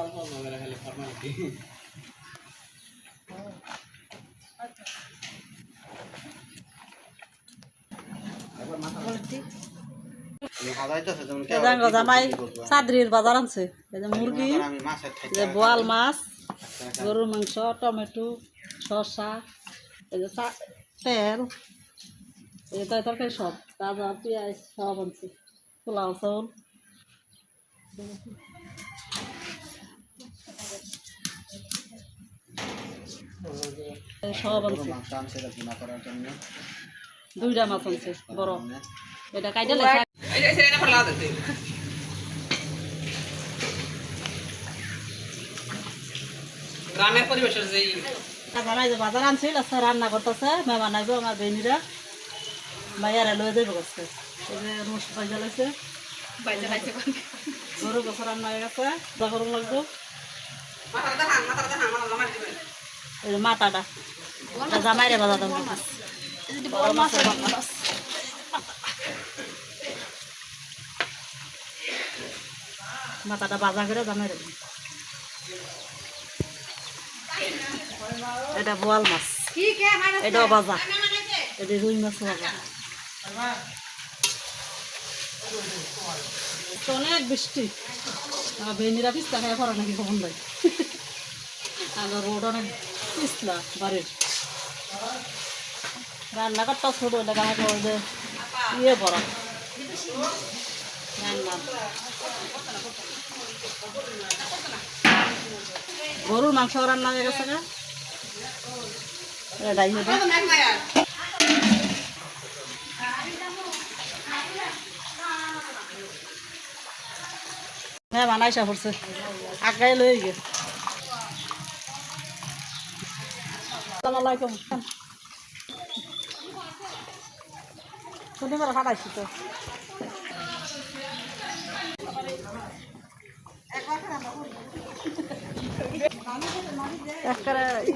অল্প অল্প করে খালি ফর্মালিটি। জামাই চাদরির বাজার আনছে, এই যে মুরগি, এই যে বোয়াল মাছ, গরুর মাংস, টমেটো, শসা, এই যে তেল, এই যে তরকারি সব, গাজর, পেঁয়াজ সব আনছে, পোলাও চাউল। সব আনছে, 2টা মাছ আনছে বড়, এটা কাইটা লেখা গ্রামের পরিবেশের যেই জামাই যে বাজার আনছিল আচ্ছা রান্না করতেছে, মেহমান আইব আমার বেনিরা, মাইয়ারা লয়ে যাইব করছে, এই যে রোস ভাজা লাগছে, গরু গোছ রান্না হয়ে গেছে, যা করুন লাগবো। এই যে মাথাটা জামাইরে বাজা দেবো, মাথাটা বাজা করে জামাইরে দেবো। এটা বোয়াল মাছ, এটাও বাজা, এটা রুই মাছ বাজা। অনেক বৃষ্টি, বেনিরা পিস্তা খাই পড়া নাকি খবর নাই, আমার রোড অনেক পিছলা বাড়ির, রান্নাঘরটা ছোট লেখা যে ইয়ে পড়া রান্না। গরুর মাংস রান্না হয়ে গেছে না, এটাই হবে। হ্যাঁ বানাইসা পড়ছে, আগাই লই গে। আসসালামাইকুম, শনিবার ফাটাইছি তো।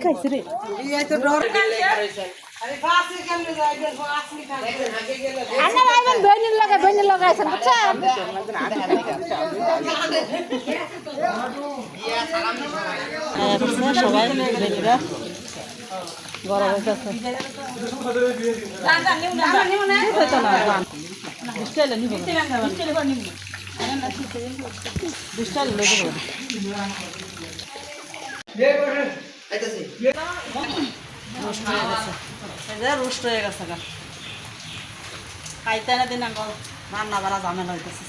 খাইছি রে বেনির লাগাইছেন সবাই বেনিরা বড় হয়েছে। রোস্ট হয়ে গেছে গা, খাইতে না দিন রান্না বাড়া ঝামেলা হইতেছে।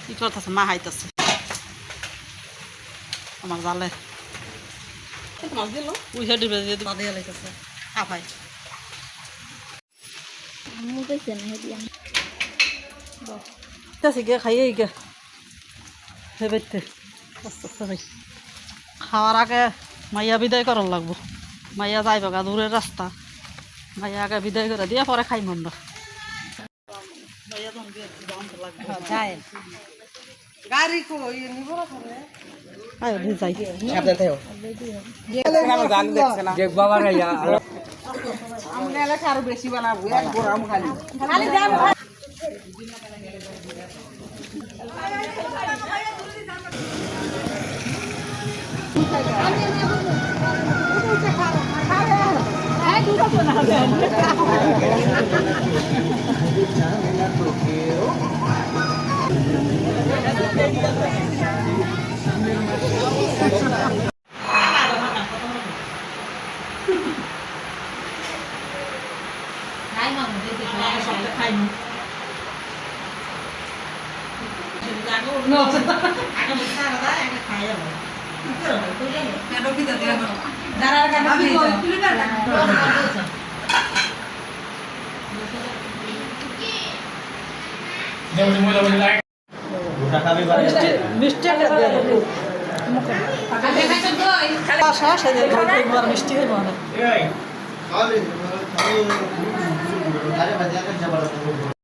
কি করতেছে মা হাইতেছে আমার জালে মাছ দিল উইসা ডিবে দিয়ে বাঁধিয়ে লাইতেছে খাফাই গিয়ে খাইয়ে গিয়ে ভেবেতে খাওয়ার আগে মাইয়া বিদায় করার লাগবো, মাইয়া যাইব গা দূরের রাস্তা, মাইয়া আগে বিদায় করে দিয়ে পরে খাই মন্দ গাড়ি আরো বেশি বানাবো মিষ্টি মিষ্টি